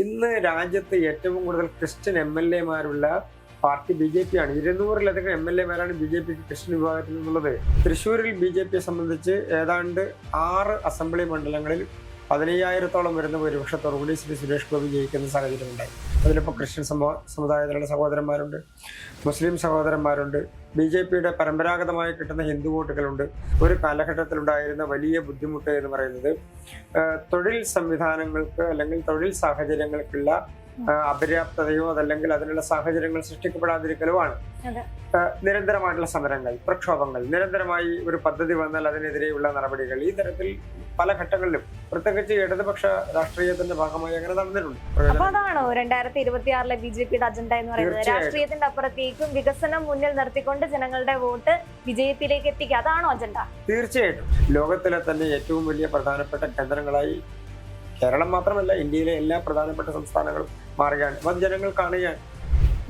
ഇന്ന് രാജ്യത്ത് ഏറ്റവും കൂടുതൽ ക്രിസ്ത്യൻ MLA-മാരുള്ള പാർട്ടി BJP ആണ്. 200-ലധികം MLA-മാരാണ് BJP ക്രിസ്ത്യൻ വിഭാഗത്തിൽ നിന്നുള്ളത്. തൃശ്ശൂരിൽ BJPയെ സംബന്ധിച്ച് ഏതാണ്ട് 6 അസംബ്ലി മണ്ഡലങ്ങളിൽ 15,000-ഓളം വരുന്ന ഭൂരിപക്ഷത്തോടുകൂടി ശ്രീ സുരേഷ് ഗോപി ജയിക്കുന്ന സാഹചര്യമുണ്ടായി. അതിലിപ്പോൾ ക്രിസ്ത്യൻ സമുദായത്തിലുള്ള സഹോദരന്മാരുണ്ട്, മുസ്ലിം സഹോദരന്മാരുണ്ട്, BJPയുടെ പരമ്പരാഗതമായി കിട്ടുന്ന ഹിന്ദു വോട്ടുകളുണ്ട്. ഒരു കാലഘട്ടത്തിലുണ്ടായിരുന്ന വലിയ ബുദ്ധിമുട്ട് എന്ന് പറയുന്നത് തൊഴിൽ സംവിധാനങ്ങൾക്ക് അല്ലെങ്കിൽ തൊഴിൽ സാഹചര്യങ്ങൾക്കുള്ള അപര്യാപ്തതയോ അതല്ലെങ്കിൽ അതിനുള്ള സാഹചര്യങ്ങൾ സൃഷ്ടിക്കപ്പെടാതിരിക്കലുമാണ്. നിരന്തരമായിട്ടുള്ള സമരങ്ങൾ, പ്രക്ഷോഭങ്ങൾ, നിരന്തരമായി ഒരു പദ്ധതി വന്നാൽ അതിനെതിരെയുള്ള നടപടികൾ, ഈ തരത്തിൽ പല ഘട്ടങ്ങളിലും പ്രത്യേകിച്ച് ഇടതുപക്ഷ രാഷ്ട്രീയത്തിന്റെ ഭാഗമായി അങ്ങനെ നടന്നിട്ടുണ്ട്. അതാണോ 2026-ലെ BJPയുടെ അജണ്ട എന്ന് പറയുന്നത്? രാഷ്ട്രീയത്തിന്റെ അപ്പുറത്തേക്കും വികസനം മുന്നിൽ നിർത്തിക്കൊണ്ട് ജനങ്ങളുടെ വോട്ട് വിജയത്തിലേക്ക് എത്തിക്കുക, അതാണോ അജണ്ട? തീർച്ചയായിട്ടും. ലോകത്തിലെ തന്നെ ഏറ്റവും വലിയ പ്രധാനപ്പെട്ട കേന്ദ്രങ്ങളായി കേരളം മാത്രമല്ല ഇന്ത്യയിലെ എല്ലാ പ്രധാനപ്പെട്ട സംസ്ഥാനങ്ങളും മാറുകയാണ്. അത് ജനങ്ങൾ കാണുകയാണ്.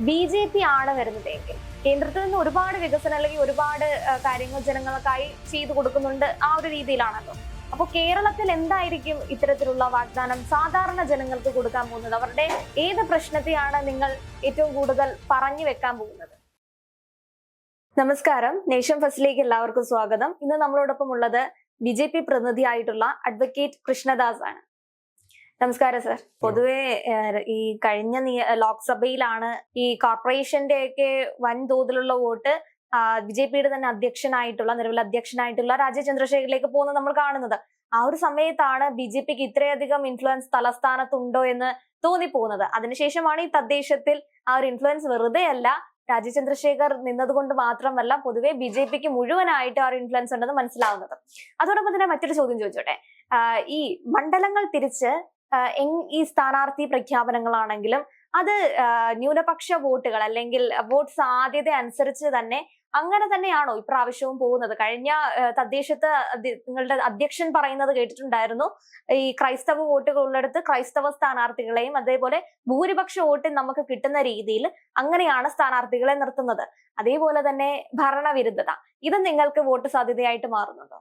BJP ആണ് വരുന്നതെങ്കിൽ കേന്ദ്രത്തിൽ നിന്ന് ഒരുപാട് വികസനം അല്ലെങ്കിൽ ഒരുപാട് കാര്യങ്ങൾ ജനങ്ങൾക്കായി ചെയ്തു കൊടുക്കുന്നുണ്ട്, ആ ഒരു രീതിയിലാണല്ലോ. അപ്പോൾ കേരളത്തിൽ എന്തായിരിക്കും ഇത്തരത്തിലുള്ള വാഗ്ദാനം സാധാരണ ജനങ്ങൾക്ക് കൊടുക്കാൻ പോകുന്നത്? അവരുടെ ഏത് പ്രശ്നത്തെയാണ് നിങ്ങൾ ഏറ്റവും കൂടുതൽ പറഞ്ഞു വെക്കാൻ പോകുന്നത്? നമസ്കാരം, നേഷൻ ഫസ്റ്റിലേക്ക് എല്ലാവർക്കും സ്വാഗതം. ഇന്ന് നമ്മളോടൊപ്പം ഉള്ളത് BJP പ്രതിനിധിയായിട്ടുള്ള അഡ്വക്കേറ്റ് കൃഷ്ണദാസ് ആണ്. നമസ്കാരം സർ. പൊതുവെ ഈ കഴിഞ്ഞ ലോക്സഭയിലാണ് ഈ കോർപ്പറേഷന്റെ ഒക്കെ വൻതോതിലുള്ള വോട്ട് BJPയുടെ തന്നെ നിലവിൽ അധ്യക്ഷനായിട്ടുള്ള രാജീവ് ചന്ദ്രശേഖറിലേക്ക് പോകുന്നത് നമ്മൾ കാണുന്നത്. ആ ഒരു സമയത്താണ് BJPക്ക് ഇത്രയധികം ഇൻഫ്ലുവൻസ് തലസ്ഥാനത്തുണ്ടോ എന്ന് തോന്നിപ്പോകുന്നത്. അതിനുശേഷമാണ് ഈ തദ്ദേശത്തിൽ ആ ഒരു ഇൻഫ്ലുവൻസ് വെറുതെ അല്ല, രാജീവ് ചന്ദ്രശേഖർ നിന്നതുകൊണ്ട് മാത്രമല്ല, പൊതുവെ BJPക്ക് മുഴുവനായിട്ട് ആ ഒരു ഇൻഫ്ലുവൻസ് ഉണ്ടെന്ന് മനസ്സിലാവുന്നത്. അതോടൊപ്പം തന്നെ മറ്റൊരു ചോദ്യം ചോദിച്ചോട്ടെ. ഈ മണ്ഡലങ്ങൾ തിരിച്ച് ഈ സ്ഥാനാർത്ഥി പ്രഖ്യാപനങ്ങളാണെങ്കിലും അത് ന്യൂനപക്ഷ വോട്ടുകൾ അല്ലെങ്കിൽ വോട്ട് സാധ്യത അനുസരിച്ച് തന്നെ അങ്ങനെ തന്നെയാണോ ഇപ്രാവശ്യവും പോകുന്നത്? കഴിഞ്ഞ തദ്ദേശത്ത് നിങ്ങളുടെ അധ്യക്ഷൻ പറയുന്നത് കേട്ടിട്ടുണ്ടായിരുന്നു, ഈ ക്രൈസ്തവ വോട്ടുകൾ ഉള്ളിടത്ത് ക്രൈസ്തവ സ്ഥാനാർത്ഥികളെയും അതേപോലെ ഭൂരിപക്ഷ വോട്ട് നമുക്ക് കിട്ടുന്ന രീതിയിൽ അങ്ങനെയാണ് സ്ഥാനാർത്ഥികളെ നിർത്തുന്നത്. അതേപോലെ തന്നെ ഭരണവിരുദ്ധത, ഇത് നിങ്ങൾക്ക് വോട്ട് സാധ്യതയായിട്ട് മാറുന്നുണ്ടോ?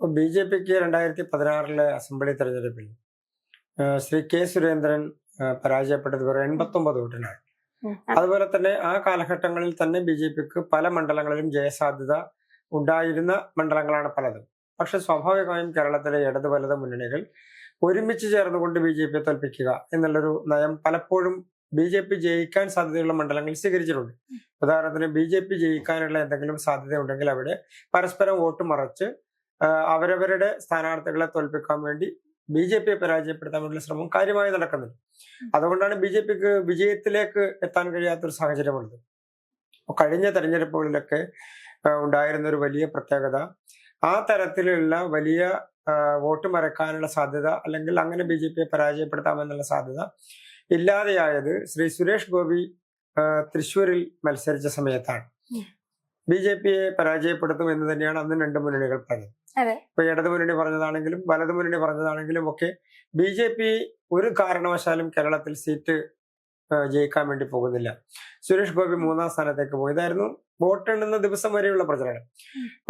BJPക്ക് 2016-ലെ അസംബ്ലി തെരഞ്ഞെടുപ്പിൽ ശ്രീ K. സുരേന്ദ്രൻ പരാജയപ്പെട്ടത് 89 വോട്ടിനാണ്. അതുപോലെ തന്നെ ആ കാലഘട്ടങ്ങളിൽ തന്നെ BJPക്ക് പല മണ്ഡലങ്ങളിലും ജയസാധ്യത ഉണ്ടായിരുന്ന മണ്ഡലങ്ങളാണ് പലതും. പക്ഷെ സ്വാഭാവികമായും കേരളത്തിലെ ഇടത് വലത് മുന്നണികൾ ഒരുമിച്ച് ചേർന്നുകൊണ്ട് BJPയെ തോൽപ്പിക്കുക എന്നുള്ളൊരു നയം പലപ്പോഴും BJP ജയിക്കാൻ സാധ്യതയുള്ള മണ്ഡലങ്ങളിൽ സ്വീകരിച്ചിട്ടുണ്ട്. ഉദാഹരണത്തിന് BJP ജയിക്കാനുള്ള എന്തെങ്കിലും സാധ്യത ഉണ്ടെങ്കിൽ അവിടെ പരസ്പരം വോട്ട് മറച്ച് അവരവരുടെ സ്ഥാനാർത്ഥികളെ തോൽപ്പിക്കാൻ വേണ്ടി BJPയെ പരാജയപ്പെടുത്താൻ വേണ്ടിയുള്ള ശ്രമം കാര്യമായി നടക്കുന്നുണ്ട്. അതുകൊണ്ടാണ് BJPക്ക് വിജയത്തിലേക്ക് എത്താൻ കഴിയാത്തൊരു സാഹചര്യമുള്ളത്. കഴിഞ്ഞ തെരഞ്ഞെടുപ്പുകളിലൊക്കെ ഉണ്ടായിരുന്ന ഒരു വലിയ പ്രത്യേകത, ആ തരത്തിലുള്ള വലിയ വോട്ട് മറക്കാനുള്ള സാധ്യത അല്ലെങ്കിൽ അങ്ങനെ BJPയെ പരാജയപ്പെടുത്താമെന്നുള്ള സാധ്യത ഇല്ലാതെയായത് ശ്രീ സുരേഷ് ഗോപി തൃശ്ശൂരിൽ മത്സരിച്ച സമയത്താണ്. BJPയെ പരാജയപ്പെടുത്തും എന്ന് തന്നെയാണ് അന്ന് രണ്ട് മുന്നണികൾ പറഞ്ഞത്. ഇപ്പൊ ഇടതു മുന്നണി പറഞ്ഞതാണെങ്കിലും വലതു മുന്നണി പറഞ്ഞതാണെങ്കിലും ഒക്കെ BJP ഒരു കാരണവശാലും കേരളത്തിൽ സീറ്റ് ജയിക്കാൻ വേണ്ടി പോകുന്നില്ല. സുരേഷ് ഗോപി 3ാം സ്ഥാനത്തേക്ക് പോയതായിരുന്നു വോട്ടെണ്ണുന്ന ദിവസം വരെയുള്ള പ്രചരണം.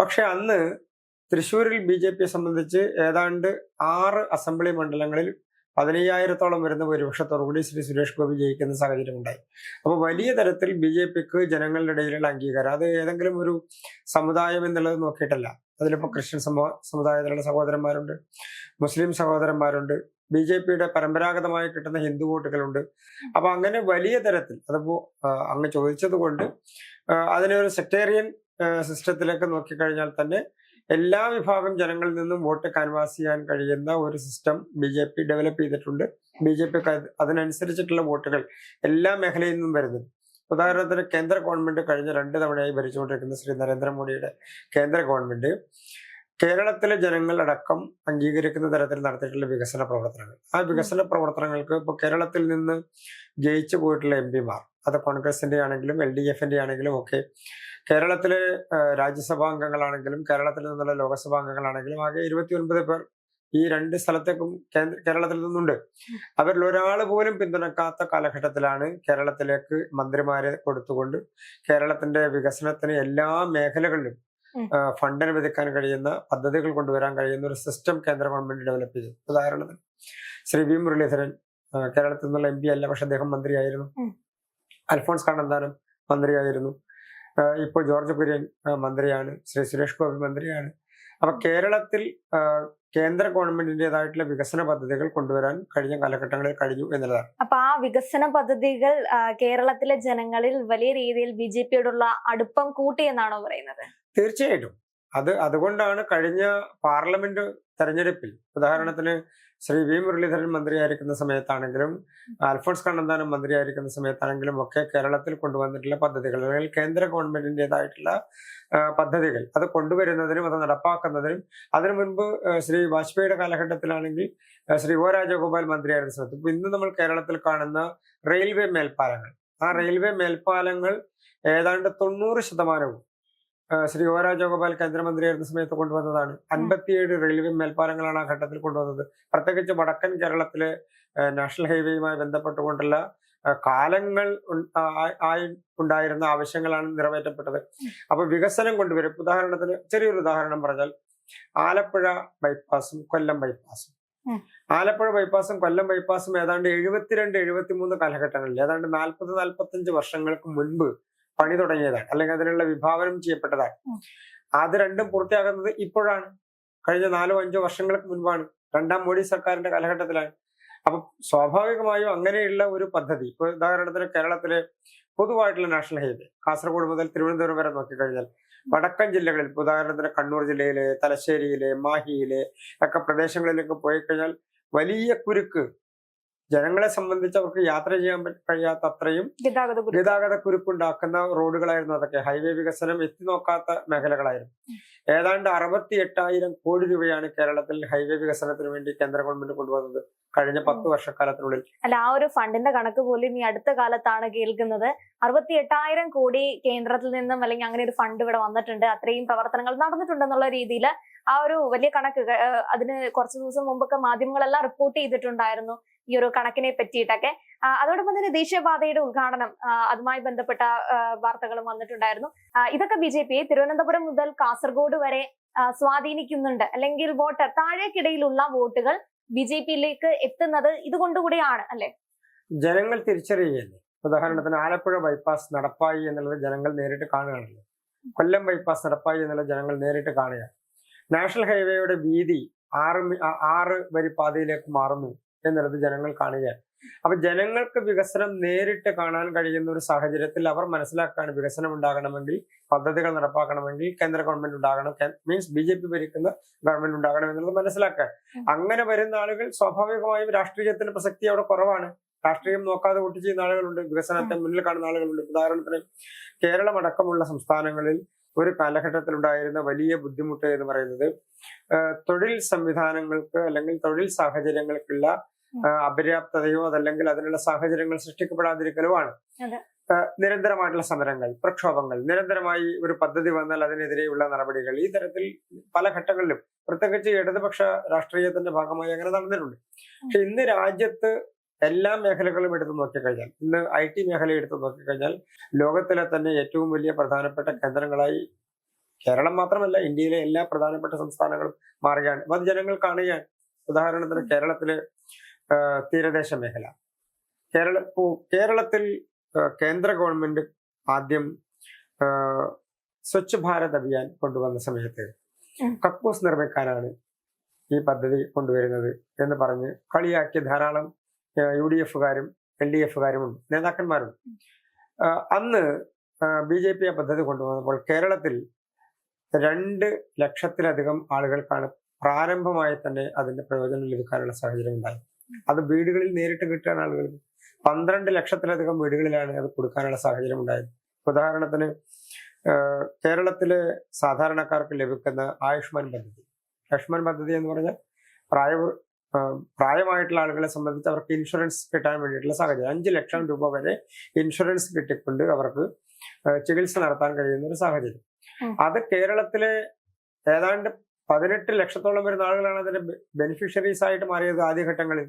പക്ഷെ അന്ന് തൃശ്ശൂരിൽ BJPയെ സംബന്ധിച്ച് ഏതാണ്ട് 6 അസംബ്ലി മണ്ഡലങ്ങളിൽ 15,000-ഓളം വരുന്ന ഭൂരിപക്ഷത്തോടുകൂടി ശ്രീ സുരേഷ് ഗോപി ജയിക്കുന്ന സാഹചര്യം ഉണ്ടായി. അപ്പോൾ വലിയ തരത്തിൽ BJPക്ക് ജനങ്ങളുടെ ഇടയിലുള്ള അംഗീകാരം, അത് ഏതെങ്കിലും ഒരു സമുദായം എന്നുള്ളത് നോക്കിയിട്ടല്ല. അതിലിപ്പോൾ ക്രിസ്ത്യൻ സമുദായത്തിലുള്ള സഹോദരന്മാരുണ്ട്, മുസ്ലിം സഹോദരന്മാരുണ്ട്, BJPയുടെ പരമ്പരാഗതമായി കിട്ടുന്ന ഹിന്ദു വോട്ടുകളുണ്ട്. അപ്പൊ അങ്ങനെ വലിയ തരത്തിൽ, അതിപ്പോ അങ്ങ് ചോദിച്ചത് കൊണ്ട് അതിനെ ഒരു സെക്ടേറിയൻ സിസ്റ്റത്തിലേക്ക് നോക്കിക്കഴിഞ്ഞാൽ തന്നെ എല്ലാ വിഭാഗം ജനങ്ങളിൽ നിന്നും വോട്ട് കാൻവാസ് ചെയ്യാൻ കഴിയുന്ന ഒരു സിസ്റ്റം BJP ഡെവലപ്പ് ചെയ്തിട്ടുണ്ട്. BJPക്ക് അതിനനുസരിച്ചിട്ടുള്ള വോട്ടുകൾ എല്ലാ മേഖലയിൽ നിന്നും വരുന്നുണ്ട്. ഉദാഹരണത്തിന് കേന്ദ്ര ഗവൺമെന്റ് കഴിഞ്ഞ 2 തവണയായി ഭരിച്ചുകൊണ്ടിരിക്കുന്ന ശ്രീ നരേന്ദ്രമോദിയുടെ കേന്ദ്ര ഗവൺമെന്റ് കേരളത്തിലെ ജനങ്ങൾ അടക്കം അംഗീകരിക്കുന്ന തരത്തിൽ നടത്തിയിട്ടുള്ള വികസന പ്രവർത്തനങ്ങൾ, ആ വികസന പ്രവർത്തനങ്ങൾക്ക് ഇപ്പോൾ കേരളത്തിൽ നിന്ന് ജയിച്ചു പോയിട്ടുള്ള MP-മാർ, അത് കോൺഗ്രസിന്റെ ആണെങ്കിലും LDF-ന്റെ ആണെങ്കിലും ഒക്കെ, കേരളത്തിലെ രാജ്യസഭാ അംഗങ്ങളാണെങ്കിലും കേരളത്തിൽ നിന്നുള്ള ലോകസഭാ അംഗങ്ങളാണെങ്കിലും ആകെ 29 പേർ ഈ 2 സ്ഥലത്തേക്കും കേരളത്തിൽ നിന്നുണ്ട്. അവരിൽ ഒരാൾ പോലും പിന്തുണക്കാത്ത കാലഘട്ടത്തിലാണ് കേരളത്തിലേക്ക് മന്ത്രിമാരെ കൊടുത്തുകൊണ്ട് കേരളത്തിന്റെ വികസനത്തിന് എല്ലാ മേഖലകളിലും ഫണ്ട് അനുവദിക്കാൻ കഴിയുന്ന പദ്ധതികൾ കൊണ്ടുവരാൻ കഴിയുന്ന ഒരു സിസ്റ്റം കേന്ദ്ര ഗവൺമെന്റ് ഡെവലപ്പ് ചെയ്തു. ഉദാഹരണത്തിന് ശ്രീ V. മുരളീധരൻ കേരളത്തിൽ നിന്നുള്ള MP അല്ല, പക്ഷെ അദ്ദേഹം മന്ത്രിയായിരുന്നു. അൽഫോൺസ് കണ്ണന്താനം മന്ത്രിയായിരുന്നു. ഇപ്പോൾ ജോർജ് കുര്യൻ മന്ത്രിയാണ്. ശ്രീ സുരേഷ് ഗോപി മന്ത്രിയാണ്. അപ്പൊ കേരളത്തിൽ കേന്ദ്ര ഗവൺമെന്റിന്റേതായിട്ടുള്ള വികസന പദ്ധതികൾ കൊണ്ടുവരാൻ കഴിഞ്ഞ കാലഘട്ടങ്ങളിൽ കഴിഞ്ഞു എന്നുള്ളതാണ്. അപ്പൊ ആ വികസന പദ്ധതികൾ കേരളത്തിലെ ജനങ്ങളിൽ വലിയ രീതിയിൽ BJPയോടുള്ള അടുപ്പം കൂട്ടി എന്നാണോ പറയുന്നത്? തീർച്ചയായിട്ടും അതുകൊണ്ടാണ് കഴിഞ്ഞ പാർലമെന്റ് തെരഞ്ഞെടുപ്പിൽ, ഉദാഹരണത്തിന് ശ്രീ V മുരളീധരൻ മന്ത്രിയായിരിക്കുന്ന സമയത്താണെങ്കിലും അൽഫോൺസ് കണ്ണന്താനം മന്ത്രിയായിരിക്കുന്ന സമയത്താണെങ്കിലും ഒക്കെ കേരളത്തിൽ കൊണ്ടുവന്നിട്ടുള്ള പദ്ധതികൾ, അല്ലെങ്കിൽ കേന്ദ്ര ഗവൺമെന്റിന്റേതായിട്ടുള്ള പദ്ധതികൾ അത് കൊണ്ടുവരുന്നതിനും അത് നടപ്പാക്കുന്നതിനും, അതിനു മുൻപ് ശ്രീ വാജ്പേയിയുടെ കാലഘട്ടത്തിലാണെങ്കിൽ ശ്രീ O രാജഗോപാൽ മന്ത്രിയായിരുന്ന സമയത്ത്, ഇപ്പൊ ഇന്ന് നമ്മൾ കേരളത്തിൽ കാണുന്ന റെയിൽവേ മേൽപ്പാലങ്ങൾ, ആ റെയിൽവേ മേൽപ്പാലങ്ങൾ ഏതാണ്ട് 90% ശ്രീ O രാജഗോപാൽ കേന്ദ്രമന്ത്രിയായിരുന്ന സമയത്ത് കൊണ്ടുവന്നതാണ്. 57 റെയിൽവേ മേൽപ്പാലങ്ങളാണ് ആ ഘട്ടത്തിൽ കൊണ്ടുവന്നത്. പ്രത്യേകിച്ച് വടക്കൻ കേരളത്തിലെ നാഷണൽ ഹൈവേയുമായി ബന്ധപ്പെട്ടുകൊണ്ടുള്ള കാലങ്ങൾ ആയി ഉണ്ടായിരുന്ന ആവശ്യങ്ങളാണ് നിറവേറ്റപ്പെട്ടത്. അപ്പൊ വികസനം കൊണ്ടുവരും. ഉദാഹരണത്തിന് ചെറിയൊരു ഉദാഹരണം പറഞ്ഞാൽ ആലപ്പുഴ ബൈപ്പാസും കൊല്ലം ബൈപ്പാസും. ആലപ്പുഴ ബൈപ്പാസും കൊല്ലം ബൈപ്പാസും ഏതാണ്ട് 72-73 കാലഘട്ടങ്ങളിൽ, ഏതാണ്ട് 40-45 വർഷങ്ങൾക്ക് മുൻപ് പണി തുടങ്ങിയതാണ്, അല്ലെങ്കിൽ അതിനുള്ള വിഭാവനം ചെയ്യപ്പെട്ടതാണ്. അത് രണ്ടും പൂർത്തിയാകുന്നത് ഇപ്പോഴാണ്, കഴിഞ്ഞ 4-5 വർഷങ്ങൾക്ക് മുൻപാണ്, രണ്ടാം മോഡി സർക്കാരിന്റെ കാലഘട്ടത്തിലാണ്. അപ്പൊ സ്വാഭാവികമായും അങ്ങനെയുള്ള ഒരു പദ്ധതി, ഇപ്പൊ ഉദാഹരണത്തിന് കേരളത്തിലെ പൊതുവായിട്ടുള്ള നാഷണൽ ഹൈവേ കാസർഗോഡ് മുതൽ തിരുവനന്തപുരം വരെ നോക്കിക്കഴിഞ്ഞാൽ വടക്കൻ ജില്ലകളിൽ, ഉദാഹരണത്തിന് കണ്ണൂർ ജില്ലയിലെ, തലശ്ശേരിയിലെ, മാഹിയിലെ ഒക്കെ പ്രദേശങ്ങളിലേക്ക് പോയി കഴിഞ്ഞാൽ വലിയ കുരുക്ക്, ജനങ്ങളെ സംബന്ധിച്ച് അവർക്ക് യാത്ര ചെയ്യാൻ കഴിയാത്ത അത്രയും ഗതാഗത കുരുക്കുണ്ടാക്കുന്ന റോഡുകളായിരുന്നു അതൊക്കെ. ഹൈവേ വികസനം എത്തി നോക്കാത്ത മേഖലകളായിരുന്നു. ഏതാണ്ട് 68,000 കോടി രൂപയാണ് കേരളത്തിൽ ഹൈവേ വികസനത്തിന് വേണ്ടി കേന്ദ്ര ഗവൺമെന്റ് കൊണ്ടുവന്നത് കഴിഞ്ഞ 10 വർഷക്കാലത്തിനുള്ളിൽ. അല്ല, ആ ഒരു ഫണ്ടിന്റെ കണക്ക് പോലും ഈ അടുത്ത കാലത്താണ് കേൾക്കുന്നത്. 68,000 കോടി കേന്ദ്രത്തിൽ നിന്നും, അല്ലെങ്കിൽ അങ്ങനെ ഒരു ഫണ്ട് ഇവിടെ വന്നിട്ടുണ്ട്, അത്രയും പ്രവർത്തനങ്ങൾ നടന്നിട്ടുണ്ടെന്നുള്ള രീതിയിൽ ആ ഒരു വലിയ കണക്ക് അതിന് കുറച്ചു ദിവസം മുമ്പൊക്കെ മാധ്യമങ്ങളെല്ലാം റിപ്പോർട്ട് ചെയ്തിട്ടുണ്ടായിരുന്നു ഈ ഒരു കണക്കിനെ പറ്റിയിട്ടൊക്കെ. അതോടൊപ്പം തന്നെ ദേശീയപാതയുടെ ഉദ്ഘാടനം, അതുമായി ബന്ധപ്പെട്ട വാർത്തകളും വന്നിട്ടുണ്ടായിരുന്നു. ഇതൊക്കെ BJPയെ തിരുവനന്തപുരം മുതൽ കാസർഗോഡ് വരെ സ്വാധീനിക്കുന്നുണ്ട്, അല്ലെങ്കിൽ വോട്ട് താഴേക്കിടയിലുള്ള വോട്ടുകൾ BJPയിലേക്ക് എത്തുന്നത് ഇതുകൊണ്ടുകൂടിയാണ് അല്ലെ? ജനങ്ങൾ തിരിച്ചറിയുകയല്ലേ. ഉദാഹരണത്തിന് ആലപ്പുഴ ബൈപ്പാസ് നടപ്പായി എന്നുള്ളത് ജനങ്ങൾ നേരിട്ട് കാണുകയാണല്ലോ. കൊല്ലം ബൈപ്പാസ് നടപ്പായി എന്നുള്ളത് ജനങ്ങൾ നേരിട്ട് കാണുക. നാഷണൽ ഹൈവേയുടെ വീതി 6 വരി പാതയിലേക്ക് മാറുന്നു എന്നുള്ളത് ജനങ്ങൾ കാണുകയാണ്. അപ്പൊ ജനങ്ങൾക്ക് വികസനം നേരിട്ട് കാണാൻ കഴിയുന്ന ഒരു സാഹചര്യത്തിൽ അവർ മനസ്സിലാക്കുകയാണ്, വികസനം ഉണ്ടാകണമെങ്കിൽ, പദ്ധതികൾ നടപ്പാക്കണമെങ്കിൽ കേന്ദ്ര ഗവൺമെന്റ് ഉണ്ടാകണം, മീൻസ് BJP ഭരിക്കുന്ന ഗവൺമെന്റ് ഉണ്ടാകണം എന്നുള്ളത് മനസ്സിലാക്കാൻ. അങ്ങനെ വരുന്ന ആളുകൾ സ്വാഭാവികമായും രാഷ്ട്രീയത്തിന്റെ പ്രസക്തി അവിടെ കുറവാണ്. രാഷ്ട്രീയം നോക്കാതെ വോട്ട് ചെയ്യുന്ന ആളുകളുണ്ട്, വികസനത്തെ മുന്നിൽ കാണുന്ന ആളുകളുണ്ട്. ഉദാഹരണത്തിന് കേരളം അടക്കമുള്ള സംസ്ഥാനങ്ങളിൽ ഒരു കാലഘട്ടത്തിൽ ഉണ്ടായിരുന്ന വലിയ ബുദ്ധിമുട്ട് എന്ന് പറയുന്നത് തൊഴിൽ സംവിധാനങ്ങൾക്ക്, അല്ലെങ്കിൽ തൊഴിൽ സാഹചര്യങ്ങൾക്കുള്ള അപര്യാപ്തതയോ അതല്ലെങ്കിൽ അതിനുള്ള സാഹചര്യങ്ങൾ സൃഷ്ടിക്കപ്പെടാതിരിക്കലുമാണ്. നിരന്തരമായിട്ടുള്ള സമരങ്ങൾ, പ്രക്ഷോഭങ്ങൾ, നിരന്തരമായി ഒരു പദ്ധതി വന്നാൽ അതിനെതിരെയുള്ള നടപടികൾ, ഈ തരത്തിൽ പല ഘട്ടങ്ങളിലും പ്രത്യേകിച്ച് ഇടതുപക്ഷ രാഷ്ട്രീയത്തിന്റെ ഭാഗമായി അങ്ങനെ നടന്നിട്ടുണ്ട്. പക്ഷെ ഇന്ന് രാജ്യത്ത് എല്ലാ മേഖലകളും എടുത്തു നോക്കിക്കഴിഞ്ഞാൽ, ഇന്ന് IT മേഖല എടുത്തു നോക്കിക്കഴിഞ്ഞാൽ ലോകത്തിലെ തന്നെ ഏറ്റവും വലിയ പ്രധാനപ്പെട്ട കേന്ദ്രങ്ങളായി കേരളം മാത്രമല്ല, ഇന്ത്യയിലെ എല്ലാ പ്രധാനപ്പെട്ട സംസ്ഥാനങ്ങളും മാറുകയാണ്. അത് ജനങ്ങൾ കാണുകയാണ്. ഉദാഹരണത്തിന് കേരളത്തിലെ തീരദേശ മേഖല, കേരളത്തിൽ കേന്ദ്ര ഗവൺമെന്റ് ആദ്യം സ്വച്ഛ് ഭാരത് അഭിയാൻ കൊണ്ടുവന്ന സമയത്ത് കക്കൂസ് നിർമ്മിക്കാനാണ് ഈ പദ്ധതി കൊണ്ടുവരുന്നത് എന്ന് പറഞ്ഞ് കളിയാക്കിയ ധാരാളം UDF-കാരും LDF-കാരുമുണ്ട്, നേതാക്കന്മാരുണ്ട്. അന്ന് BJP ആ പദ്ധതി കൊണ്ടുവന്നപ്പോൾ കേരളത്തിൽ 2 ലക്ഷത്തിലധികം ആളുകൾക്കാണ് പ്രാരംഭമായി തന്നെ അതിന്റെ പ്രയോജനം ലഭിക്കാനുള്ള സാഹചര്യം ഉണ്ടായി. അത് വീടുകളിൽ നേരിട്ട് കിട്ടാൻ ആളുകൾക്ക് 12 ലക്ഷത്തിലധികം വീടുകളിലാണ് അത് കൊടുക്കാനുള്ള സാഹചര്യം ഉണ്ടായത്. ഉദാഹരണത്തിന് കേരളത്തിലെ സാധാരണക്കാർക്ക് ലഭിക്കുന്ന ആയുഷ്മാൻ പദ്ധതി എന്ന് പറഞ്ഞാൽ പ്രായമായിട്ടുള്ള ആളുകളെ സംബന്ധിച്ച് അവർക്ക് ഇൻഷുറൻസ് കിട്ടാൻ വേണ്ടിയിട്ടുള്ള സാഹചര്യം, 5 ലക്ഷം രൂപ വരെ ഇൻഷുറൻസ് കിട്ടിക്കൊണ്ട് അവർക്ക് ചികിത്സ നടത്താൻ കഴിയുന്ന ഒരു സാഹചര്യം. അത് കേരളത്തിലെ ഏതാണ്ട് 18 ലക്ഷത്തോളം വരുന്ന ആളുകളാണ് അതിന്റെ ബെനിഫിഷ്യറീസ് ആയിട്ട് മാറിയത് ആദ്യഘട്ടങ്ങളിൽ.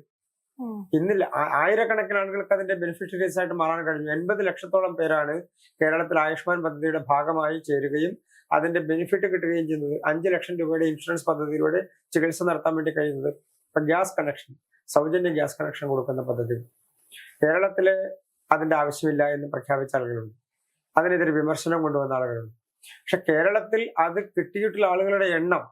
ഇന്നില്ല, ആയിരക്കണക്കിന് ആളുകൾക്ക് അതിന്റെ ബെനിഫിഷ്യറീസ് ആയിട്ട് മാറാൻ കഴിഞ്ഞു. 80 ലക്ഷത്തോളം പേരാണ് കേരളത്തിൽ ആയുഷ്മാൻ പദ്ധതിയുടെ ഭാഗമായി ചേരുകയും അതിന്റെ ബെനിഫിറ്റ് കിട്ടുകയും ചെയ്യുന്നത്. 5 ലക്ഷം രൂപയുടെ ഇൻഷുറൻസ് പദ്ധതിയിലൂടെ ചികിത്സ നടത്താൻ വേണ്ടി കഴിയുന്നത്. ഇപ്പൊ ഗ്യാസ് കണക്ഷൻ, സൗജന്യ ഗ്യാസ് കണക്ഷൻ കൊടുക്കുന്ന പദ്ധതി. കേരളത്തില് അതിന്റെ ആവശ്യമില്ല എന്ന് പ്രഖ്യാപിച്ച ആളുകളുണ്ട്, അതിനെതിരെ വിമർശനം കൊണ്ടുവന്ന ആളുകളുണ്ട്. പക്ഷെ കേരളത്തിൽ അത് കിട്ടിയിട്ടുള്ള ആളുകളുടെ എണ്ണം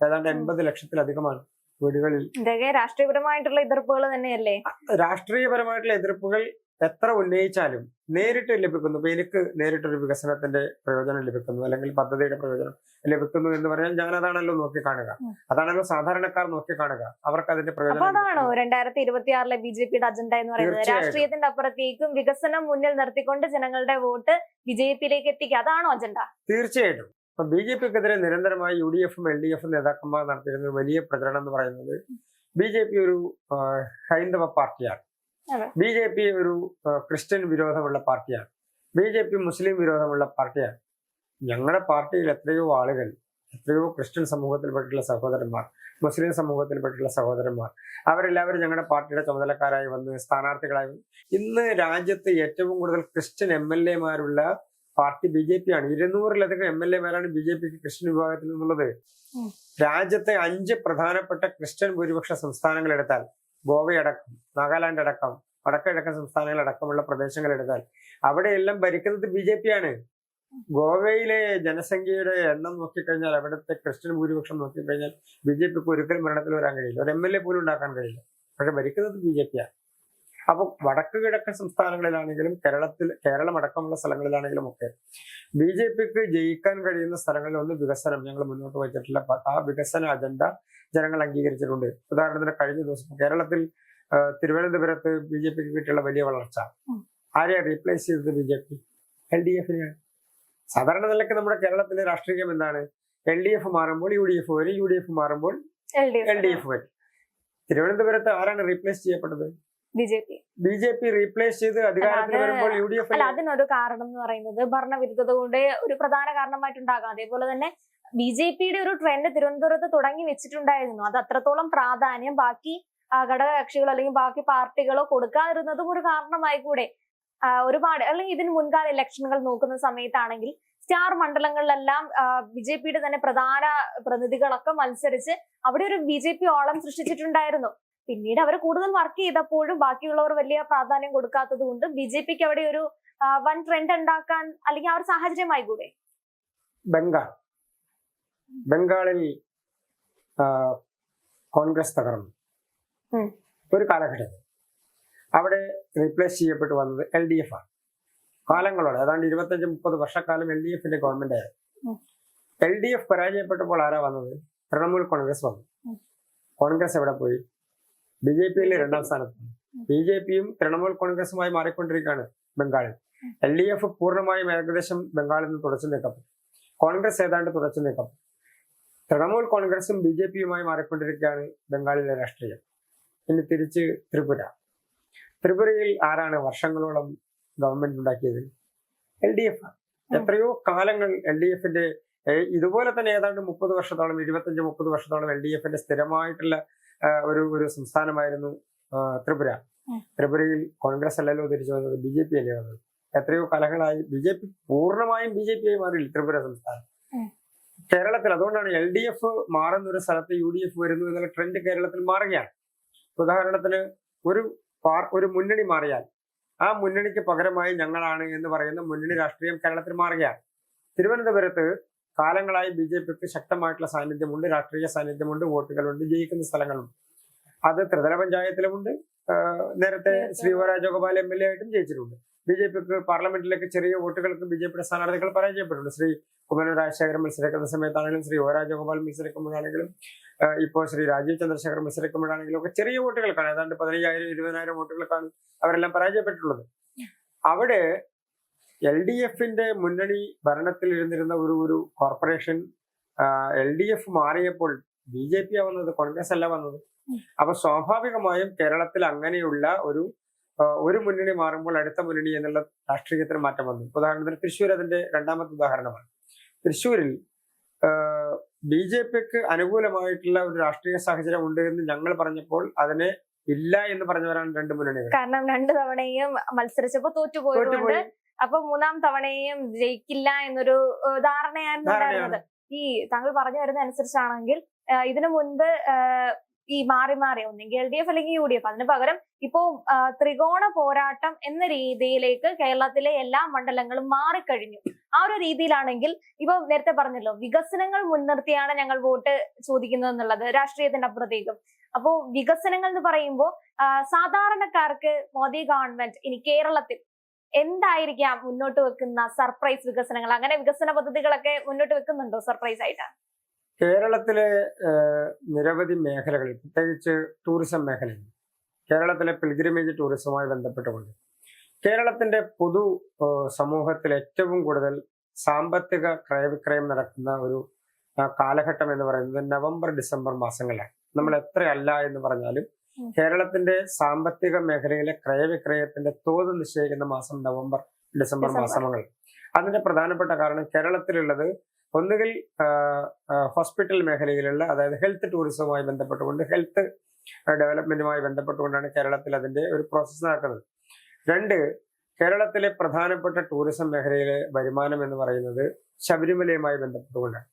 ഏതാണ്ട് 80 ലക്ഷത്തിലധികമാണ്. വീടുകളിൽ ഇതൊക്കെ രാഷ്ട്രീയപരമായിട്ടുള്ള എതിർപ്പുകൾ തന്നെയല്ലേ? രാഷ്ട്രീയപരമായിട്ടുള്ള എതിർപ്പുകൾ എത്ര ഉന്നയിച്ചാലും നേരിട്ട് ലഭിക്കുന്നു. ഇപ്പൊ എനിക്ക് നേരിട്ടൊരു വികസനത്തിന്റെ പ്രയോജനം ലഭിക്കുന്നു, അല്ലെങ്കിൽ പദ്ധതിയുടെ പ്രയോജനം ലഭിക്കുന്നു എന്ന് പറഞ്ഞാൽ ഞാൻ അതാണല്ലോ നോക്കിക്കാണുക, അതാണല്ലോ സാധാരണക്കാർ നോക്കിക്കാണുക. അവർക്ക് അതിന്റെ പ്രയോജനം. അതാണോ 2026 ബിജെപിയുടെ അജണ്ട എന്ന് പറയുന്നത്? രാഷ്ട്രീയത്തിന്റെ അപ്പുറത്തേക്കും വികസനം മുന്നിൽ നിർത്തിക്കൊണ്ട് ജനങ്ങളുടെ വോട്ട് ബിജെപിയിലേക്ക് എത്തിക്കുക, അതാണോ അജണ്ട? തീർച്ചയായിട്ടും. ഇപ്പൊ BJPക്കെതിരെ നിരന്തരമായി UDF-ഉം LDF-ഉം നേതാക്കന്മാർ നടത്തിയിരുന്ന ഒരു വലിയ പ്രചരണം എന്ന് പറയുന്നത് BJP ഒരു ഹൈന്ദവ പാർട്ടിയാണ്, BJP ഒരു ക്രിസ്ത്യൻ വിരോധമുള്ള പാർട്ടിയാണ്, BJP മുസ്ലിം വിരോധമുള്ള പാർട്ടിയാണ്. ഞങ്ങളുടെ പാർട്ടിയിൽ എത്രയോ ആളുകൾ, എത്രയോ ക്രിസ്ത്യൻ സമൂഹത്തിൽപ്പെട്ടുള്ള സഹോദരന്മാർ, മുസ്ലിം സമൂഹത്തിൽപ്പെട്ടുള്ള സഹോദരന്മാർ, അവരെല്ലാവരും ഞങ്ങളുടെ പാർട്ടിയുടെ ചുമതലക്കാരായി വന്ന് സ്ഥാനാർത്ഥികളായി വന്നു. ഇന്ന് രാജ്യത്ത് ഏറ്റവും കൂടുതൽ ക്രിസ്ത്യൻ MLA-മാരുള്ള പാർട്ടി BJP ആണ്. 200-ലധികം MLA-മാരാണ് BJPക്ക് ക്രിസ്ത്യൻ വിഭാഗത്തിൽ നിന്നുള്ളത്. രാജ്യത്തെ 5 പ്രധാനപ്പെട്ട ക്രിസ്ത്യൻ ഭൂരിപക്ഷ സംസ്ഥാനങ്ങൾ എടുത്താൽ, ഗോവയടക്കം, നാഗാലാൻഡ് അടക്കം, വടക്കിഴക്കൻ സംസ്ഥാനങ്ങൾ അടക്കമുള്ള പ്രദേശങ്ങൾ എടുത്താൽ അവിടെയെല്ലാം ഭരിക്കുന്നത് BJP ആണ്. ഗോവയിലെ ജനസംഖ്യയുടെ എണ്ണം നോക്കിക്കഴിഞ്ഞാൽ, അവിടുത്തെ ക്രിസ്ത്യൻ ഭൂരിപക്ഷം നോക്കിക്കഴിഞ്ഞാൽ BJPക്ക് ഒരിക്കലും ഭരണത്തിൽ വരാൻ കഴിയില്ല, ഒരു MLA പോലും ഉണ്ടാക്കാൻ കഴിയില്ല. പക്ഷെ ഭരിക്കുന്നത് BJP ആണ്. അപ്പൊ വടക്ക് കിഴക്കൻ സംസ്ഥാനങ്ങളിലാണെങ്കിലും കേരളം അടക്കമുള്ള സ്ഥലങ്ങളിലാണെങ്കിലും ഒക്കെ BJPക്ക് ജയിക്കാൻ കഴിയുന്ന സ്ഥലങ്ങളിൽ ഒന്ന് വികസനം ഞങ്ങൾ മുന്നോട്ട് വച്ചിട്ടുള്ള ആ വികസന അജണ്ട ജനങ്ങൾ അംഗീകരിച്ചിട്ടുണ്ട്. ഉദാഹരണത്തിന് കഴിഞ്ഞ ദിവസം കേരളത്തിൽ തിരുവനന്തപുരത്ത് BJPക്ക് കിട്ടിയുള്ള വലിയ വളർച്ച ആരെയാ റീപ്ലേസ് ചെയ്തത്? BJP LDF-നെയാണ്. സാധാരണ നിലയ്ക്ക് നമ്മുടെ കേരളത്തിലെ രാഷ്ട്രീയം എന്താണ്? LDF മാറുമ്പോൾ UDF വരും, UDF മാറുമ്പോൾ LDF വരും. തിരുവനന്തപുരത്ത് ആരാണ് റീപ്ലേസ് ചെയ്യപ്പെട്ടത്? BJP റീപ്ലേസ് ചെയ്ത് അധികാരത്തിൽ വരുമ്പോൾ UDF. അല്ല, അതിനൊരു കാരണം എന്ന് പറയുന്നത് ഭരണവിരുദ്ധത കൊണ്ട് ഒരു പ്രധാന കാരണമായിട്ടുണ്ടാകാം. അതേപോലെ തന്നെ BJPയുടെ ഒരു ട്രെൻഡ് തിരുവനന്തപുരത്ത് തുടങ്ങി വെച്ചിട്ടുണ്ടായിരുന്നു. അത് അത്രത്തോളം പ്രാധാന്യം ബാക്കി ഘടകകക്ഷികളോ അല്ലെങ്കിൽ ബാക്കി പാർട്ടികളോ കൊടുക്കാതിരുന്നതും ഒരു കാരണമായി കൂടെ. ഒരുപാട് അല്ലെങ്കിൽ ഇതിന് മുൻകാല ഇലക്ഷനുകൾ നോക്കുന്ന സമയത്താണെങ്കിൽ സ്റ്റാർ മണ്ഡലങ്ങളിലെല്ലാം BJPയുടെ തന്നെ പ്രധാന പ്രതിനിധികളൊക്കെ മത്സരിച്ച് അവിടെ ഒരു BJP ഓളം സൃഷ്ടിച്ചിട്ടുണ്ടായിരുന്നു. പിന്നീട് അവർ കൂടുതൽ വർക്ക് ചെയ്തപ്പോഴും ബാക്കിയുള്ളവർ വലിയ പ്രാധാന്യം കൊടുക്കാത്തത് കൊണ്ട് BJPക്ക് അവിടെ ഒരു വൻ ട്രെൻഡ് ഉണ്ടാക്കാൻ അല്ലെങ്കിൽ ആ ഒരു സാഹചര്യമായി കൂടെ. ബംഗാളിൽ കോൺഗ്രസ് തകർന്നു ഒരു കാലഘട്ടത്തിൽ. അവിടെ റീപ്ലേസ് ചെയ്യപ്പെട്ടു വന്നത് LDF ആണ്. കാലങ്ങളോടെ ഏതാണ്ട് 25-30 വർഷക്കാലം LDF-ന്റെ ഗവൺമെന്റ് ആയിരുന്നു. LDF പരാജയപ്പെട്ടപ്പോൾ ആരാ വന്നത്? തൃണമൂൽ കോൺഗ്രസ് വന്നു. കോൺഗ്രസ് എവിടെ പോയി? BJP-യിലെ 2ാം സ്ഥാനത്ത്. BJP-യും തൃണമൂൽ കോൺഗ്രസുമായി മാറിക്കൊണ്ടിരിക്കുകയാണ് ബംഗാളിൽ. LDF പൂർണ്ണമായും ഏകദേശം ബംഗാളിൽ നിന്ന് തുടച്ചു നീക്കപ്പെട്ടു. കോൺഗ്രസ് ഏതാണ്ട് തുടച്ചു നീക്കപ്പെട്ടു. തൃണമൂൽ കോൺഗ്രസും BJP-യുമായി മാറിക്കൊണ്ടിരിക്കുകയാണ് ബംഗാളിലെ രാഷ്ട്രീയം. ഇനി തിരിച്ച് ത്രിപുരയിൽ ആരാണ് വർഷങ്ങളോളം ഗവൺമെന്റ് ഉണ്ടാക്കിയത്? LDF ആണ്. എത്രയോ കാലങ്ങൾ LDF-ന്റെ ഇതുപോലെ തന്നെ ഏതാണ്ട് 30 വർഷത്തോളം 25-30 വർഷത്തോളം LDF-ന്റെ സ്ഥിരമായിട്ടുള്ള ഒരു സംസ്ഥാനമായിരുന്നു ത്രിപുര. ത്രിപുരയിൽ കോൺഗ്രസ് അല്ലല്ലോ തിരിച്ചു വന്നത്, BJP അല്ലേ വന്നത്. എത്രയോ കാലങ്ങളായി BJP പൂർണ്ണമായും BJP-ആയി മാറിയില്ല ത്രിപുര സംസ്ഥാനം. കേരളത്തിൽ അതുകൊണ്ടാണ് LDF മാറുന്ന ഒരു സ്ഥലത്ത് UDF വരുന്നു എന്നുള്ള ട്രെൻഡ് കേരളത്തിൽ മാറുകയാണ്. ഉദാഹരണത്തിന് ഒരു മുന്നണി മാറിയാൽ ആ മുന്നണിക്ക് പകരമായി ഞങ്ങളാണ് എന്ന് പറയുന്ന മുന്നണി രാഷ്ട്രീയം കേരളത്തിൽ മാറുകയാണ്. തിരുവനന്തപുരത്ത് കാലങ്ങളായി BJPക്ക് ശക്തമായിട്ടുള്ള സാന്നിധ്യമുണ്ട്, രാഷ്ട്രീയ സാന്നിധ്യമുണ്ട്, വോട്ടുകളുണ്ട്, ജയിക്കുന്ന സ്ഥലങ്ങളുണ്ട്. അത് ത്രിതല പഞ്ചായത്തിലുമുണ്ട്. നേരത്തെ ശ്രീ ഒ രാജഗോപാൽ MLA ആയിട്ടും ജയിച്ചിട്ടുണ്ട്. BJPക്ക് പാർലമെന്റിലേക്ക് ചെറിയ വോട്ടുകൾക്ക് BJPയുടെ സ്ഥാനാർത്ഥികൾ പരാജയപ്പെട്ടിട്ടുണ്ട്. ശ്രീ കുമ്മനം രാജശേഖരൻ മത്സരിക്കുന്ന സമയത്താണെങ്കിലും ശ്രീ ഒ രാജഗോപാൽ മത്സരിക്കുമ്പോഴാണെങ്കിലും ഇപ്പോൾ ശ്രീ രാജീവ് ചന്ദ്രശേഖർ മത്സരിക്കുമ്പോഴാണെങ്കിലും ഒക്കെ ചെറിയ വോട്ടുകൾക്കാണ്, ഏതാണ്ട് 15,000-20,000 വോട്ടുകൾക്കാണ് അവരെല്ലാം പരാജയപ്പെട്ടിട്ടുള്ളത്. അവിടെ LDF-ന്റെ മുന്നണി ഭരണത്തിൽ ഇരുന്നിരുന്ന ഒരു കോർപ്പറേഷൻ LDF മാറിയപ്പോൾ BJP വന്നത്, കോൺഗ്രസ് അല്ല വന്നത്. അപ്പൊ സ്വാഭാവികമായും കേരളത്തിൽ അങ്ങനെയുള്ള ഒരു മുന്നണി മാറുമ്പോൾ അടുത്ത മുന്നണി എന്നുള്ള രാഷ്ട്രീയത്തിന് മാറ്റം വന്നു. ഉദാഹരണത്തിന് തൃശ്ശൂർ അതിന്റെ 2ാമത്തെ ഉദാഹരണമാണ്. തൃശ്ശൂരിൽ BJPക്ക് അനുകൂലമായിട്ടുള്ള ഒരു രാഷ്ട്രീയ സാഹചര്യം ഉണ്ട് എന്ന് ഞങ്ങൾ പറഞ്ഞപ്പോൾ അതിനെ ഇല്ല എന്ന് പറഞ്ഞവരാണ് 2 മുന്നണികൾ. കാരണം 2 തവണയും മത്സരിച്ചപ്പോ തോറ്റുപോയതുകൊണ്ട് അപ്പൊ 3ാം തവണയും ജയിക്കില്ല എന്നൊരു ധാരണയായിരുന്നു ഉണ്ടായിരുന്നത്. ഈ താങ്കൾ പറഞ്ഞു വരുന്ന അനുസരിച്ചാണെങ്കിൽ ഇതിനു മുൻപ് ഈ മാറി മാറി ഒന്നെങ്കിൽ LDF അല്ലെങ്കിൽ UDF, അതിന് പകരം ഇപ്പോ ത്രികോണ പോരാട്ടം എന്ന രീതിയിലേക്ക് കേരളത്തിലെ എല്ലാ മണ്ഡലങ്ങളും മാറിക്കഴിഞ്ഞു. ആ ഒരു രീതിയിലാണെങ്കിൽ ഇപ്പൊ നേരത്തെ പറഞ്ഞല്ലോ, വികസനങ്ങൾ മുൻനിർത്തിയാണ് ഞങ്ങൾ വോട്ട് ചോദിക്കുന്നത് എന്നുള്ളത് രാഷ്ട്രീയത്തിന്റെ അപ്പുറത്തേക്കും. അപ്പോ വികസനങ്ങൾ എന്ന് പറയുമ്പോൾ സാധാരണക്കാർക്ക് മോദി ഗവൺമെന്റ് ഇനി കേരളത്തിൽ എന്തായിരിക്കാം മുന്നോട്ട് വെക്കുന്ന സർപ്രൈസ് വികസനങ്ങൾ? അങ്ങനെ വികസന പദ്ധതികളൊക്കെ മുന്നോട്ട് വെക്കുന്നുണ്ടോ സർപ്രൈസ് ആയിട്ട്? കേരളത്തിലെ നിരവധി മേഖലകളിൽ, പ്രത്യേകിച്ച് ടൂറിസം മേഖലയിൽ, കേരളത്തിലെ പിൽഗ്രിമേജ് ടൂറിസവുമായി ബന്ധപ്പെട്ടുകൊണ്ട് കേരളത്തിന്റെ പൊതു സമൂഹത്തിൽ ഏറ്റവും കൂടുതൽ സാമ്പത്തിക ക്രയവിക്രയം നടക്കുന്ന ഒരു കാലഘട്ടം എന്ന് പറയുന്നത് നവംബർ ഡിസംബർ മാസങ്ങളിലാണ്. നമ്മൾ എത്രയല്ല എന്ന് പറഞ്ഞാലും കേരളത്തിന്റെ സാമ്പത്തിക മേഖലയിലെ ക്രയവിക്രയത്തിന്റെ തോത് നിശ്ചയിക്കുന്ന മാസം നവംബർ ഡിസംബർ മാസങ്ങൾ. അതിന്റെ പ്രധാനപ്പെട്ട കാരണം കേരളത്തിലുള്ളത് ഒന്നുകിൽ ഹോസ്പിറ്റൽ മേഖലയിലുള്ള, അതായത് ഹെൽത്ത് ടൂറിസവുമായി ബന്ധപ്പെട്ടുകൊണ്ട്, ഹെൽത്ത് ഡെവലപ്മെന്റുമായി ബന്ധപ്പെട്ടുകൊണ്ടാണ് കേരളത്തിൽ അതിന്റെ ഒരു പ്രോസസ്സ് നടക്കുന്നത്. രണ്ട്, കേരളത്തിലെ പ്രധാനപ്പെട്ട ടൂറിസം മേഖലയിലെ വരുമാനം എന്ന് പറയുന്നത് ശബരിമലയുമായി ബന്ധപ്പെട്ടുകൊണ്ടാണ്.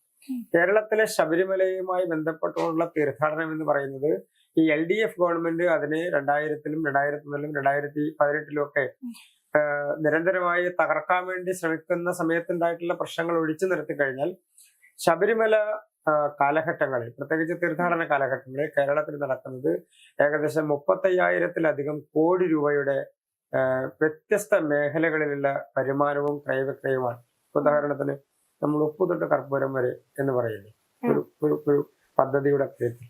കേരളത്തിലെ ശബരിമലയുമായി ബന്ധപ്പെട്ടുകൊണ്ടുള്ള തീർത്ഥാടനം എന്ന് പറയുന്നത് ഈ LDF ഗവൺമെന്റ് അതിനെ 2000-ലും 2001-ലും 2018-ലും ഒക്കെ നിരന്തരമായി തകർക്കാൻ വേണ്ടി ശ്രമിക്കുന്ന സമയത്തുണ്ടായിട്ടുള്ള പ്രശ്നങ്ങൾ ഒഴിച്ചു നിർത്തി കഴിഞ്ഞാൽ ശബരിമല കാലഘട്ടങ്ങളിൽ, പ്രത്യേകിച്ച് തീർത്ഥാടന കാലഘട്ടങ്ങളിൽ കേരളത്തിൽ നടക്കുന്നത് ഏകദേശം 35,000-ത്തിലധികം കോടി രൂപയുടെ വ്യത്യസ്ത മേഖലകളിലുള്ള വരുമാനവും ക്രയവിക്രയവുമാണ്. ഉദാഹരണത്തിന് നമ്മൾ ഉപ്പു തൊട്ട് കർപ്പൂരം വരെ എന്ന് പറയുന്നത് ഒരു പദ്ധതിയുടെ പേരിൽ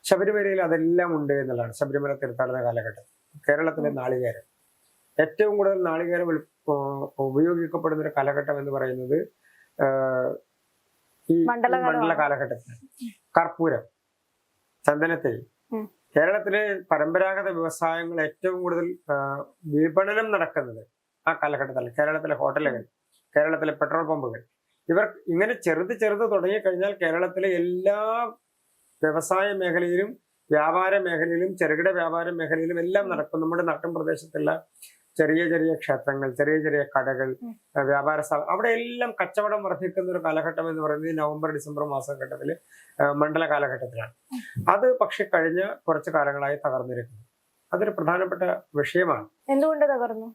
ശബരിമലയിൽ അതെല്ലാം ഉണ്ട് എന്നുള്ളതാണ്. ശബരിമല തീർത്ഥാടന കാലഘട്ടം കേരളത്തിലെ നാളികേരം, ഏറ്റവും കൂടുതൽ നാളികേരം ഉപയോഗിക്കപ്പെടുന്ന ഒരു കാലഘട്ടം എന്ന് പറയുന്നത് ഈ മണ്ഡല കാലഘട്ടത്തിൽ കർപ്പൂരം, ചന്ദനത്തിൽ കേരളത്തിലെ പരമ്പരാഗത വ്യവസായങ്ങൾ ഏറ്റവും കൂടുതൽ വിപണനം നടക്കുന്നത് ആ കാലഘട്ടത്തിൽ. കേരളത്തിലെ ഹോട്ടലുകൾ, കേരളത്തിലെ പെട്രോൾ പമ്പുകൾ, ഇവർ ഇങ്ങനെ ചെറുത് തുടങ്ങി കഴിഞ്ഞാൽ കേരളത്തിലെ എല്ലാ വ്യവസായ മേഖലയിലും വ്യാപാര മേഖലയിലും ചെറുകിട വ്യാപാര മേഖലയിലും എല്ലാം നടക്കും. നമ്മുടെ നാട്ടിൻ പ്രദേശത്തുള്ള ചെറിയ ക്ഷേത്രങ്ങൾ, ചെറിയ കടകൾ, വ്യാപാര അവിടെ എല്ലാം കച്ചവടം വർദ്ധിക്കുന്ന ഒരു കാലഘട്ടം എന്ന് പറയുന്നത് നവംബർ ഡിസംബർ മാസഘട്ടത്തില് മണ്ഡല കാലഘട്ടത്തിലാണ്. അത് പക്ഷെ കഴിഞ്ഞ കുറച്ചു കാലങ്ങളായി തകർന്നിരിക്കുന്നു. അതൊരു പ്രധാനപ്പെട്ട വിഷയമാണ്. എന്തുകൊണ്ട് തകർന്നു?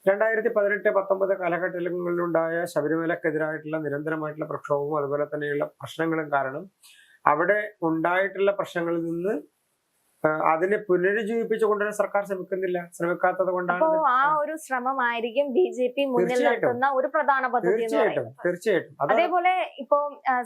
2018-19 കാലഘട്ടങ്ങളിലുണ്ടായ ശബരിമലക്കെതിരായിട്ടുള്ള നിരന്തരമായിട്ടുള്ള പ്രക്ഷോഭവും അതുപോലെ തന്നെയുള്ള പ്രശ്നങ്ങളും കാരണം അവിടെ ഉണ്ടായിട്ടുള്ള പ്രശ്നങ്ങളിൽ നിന്ന് അതിനെ പുനരുജ്ജീവിപ്പിച്ചു കൊണ്ടുവരാൻ സർക്കാർ ശ്രമിക്കാത്തത് കൊണ്ടാണ്. ആ ഒരു ശ്രമമായിരിക്കും BJP മുന്നിൽ നിർത്തുന്ന ഒരു പ്രധാന പദ്ധതി. തീർച്ചയായിട്ടും. അതേപോലെ ഇപ്പോ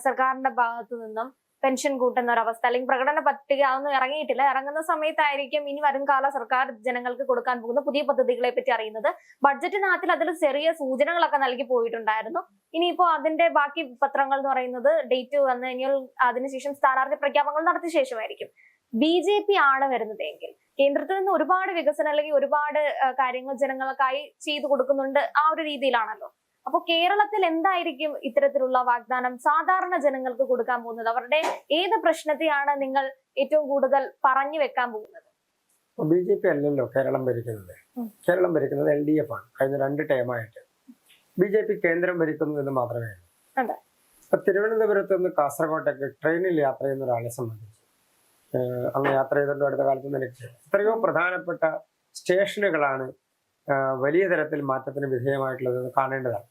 സർക്കാരിന്റെ ഭാഗത്തു നിന്നും പെൻഷൻ കൂട്ടുന്ന ഒരു അവസ്ഥ, അല്ലെങ്കിൽ പ്രകടന പട്ടിക ഒന്നും ഇറങ്ങിയിട്ടില്ല. ഇറങ്ങുന്ന സമയത്തായിരിക്കും ഇനി വരും കാല സർക്കാർ ജനങ്ങൾക്ക് കൊടുക്കാൻ പോകുന്ന പുതിയ പദ്ധതികളെ പറ്റി അറിയുന്നത്. ബഡ്ജറ്റിനകത്തിൽ അതിൽ ചെറിയ സൂചനകളൊക്കെ നൽകി പോയിട്ടുണ്ടായിരുന്നു. ഇനിയിപ്പോ അതിന്റെ ബാക്കി പത്രങ്ങൾ എന്ന് പറയുന്നത് ഡേറ്റ് വന്നു കഴിഞ്ഞാൽ അതിനുശേഷം സ്ഥാനാർത്ഥി പ്രഖ്യാപനങ്ങൾ നടത്തിയ ശേഷമായിരിക്കും. BJP ആണ് വരുന്നതെങ്കിൽ കേന്ദ്രത്തിൽ നിന്ന് ഒരുപാട് വികസനം അല്ലെങ്കിൽ ഒരുപാട് കാര്യങ്ങൾ ജനങ്ങൾക്കായി ചെയ്തു കൊടുക്കുന്നുണ്ട്. ആ ഒരു രീതിയിലാണല്ലോ. അപ്പൊ കേരളത്തിൽ എന്തായിരിക്കും ഇത്തരത്തിലുള്ള വാഗ്ദാനം സാധാരണ ജനങ്ങൾക്ക് കൊടുക്കാൻ പോകുന്നത്? അവരുടെ ഏത് പ്രശ്നത്തെയാണ് നിങ്ങൾ ഏറ്റവും കൂടുതൽ പറഞ്ഞു വെക്കാൻ പോകുന്നത്? BJP അല്ലല്ലോ കേരളം ഭരിക്കുന്നത്. കേരളം ഭരിക്കുന്നത് LDF ആണ്. കഴിഞ്ഞ 2 ടേമായിട്ട് BJP കേന്ദ്രം ഭരിക്കുന്നു എന്ന് മാത്രമേ ഉള്ളൂ. തിരുവനന്തപുരത്ത് നിന്ന് കാസർഗോട്ടേക്ക് ട്രെയിനിൽ യാത്ര ചെയ്യുന്ന ഒരാളെ സംബന്ധിച്ച് അങ്ങ് യാത്ര ചെയ്തിട്ടുണ്ടോ അടുത്ത കാലത്ത് നിലയ്ക്ക്? എത്രയോ പ്രധാനപ്പെട്ട സ്റ്റേഷനുകളാണ് വലിയ തരത്തിൽ മാറ്റത്തിന് വിധേയമായിട്ടുള്ളത് കാണേണ്ടതാണ്.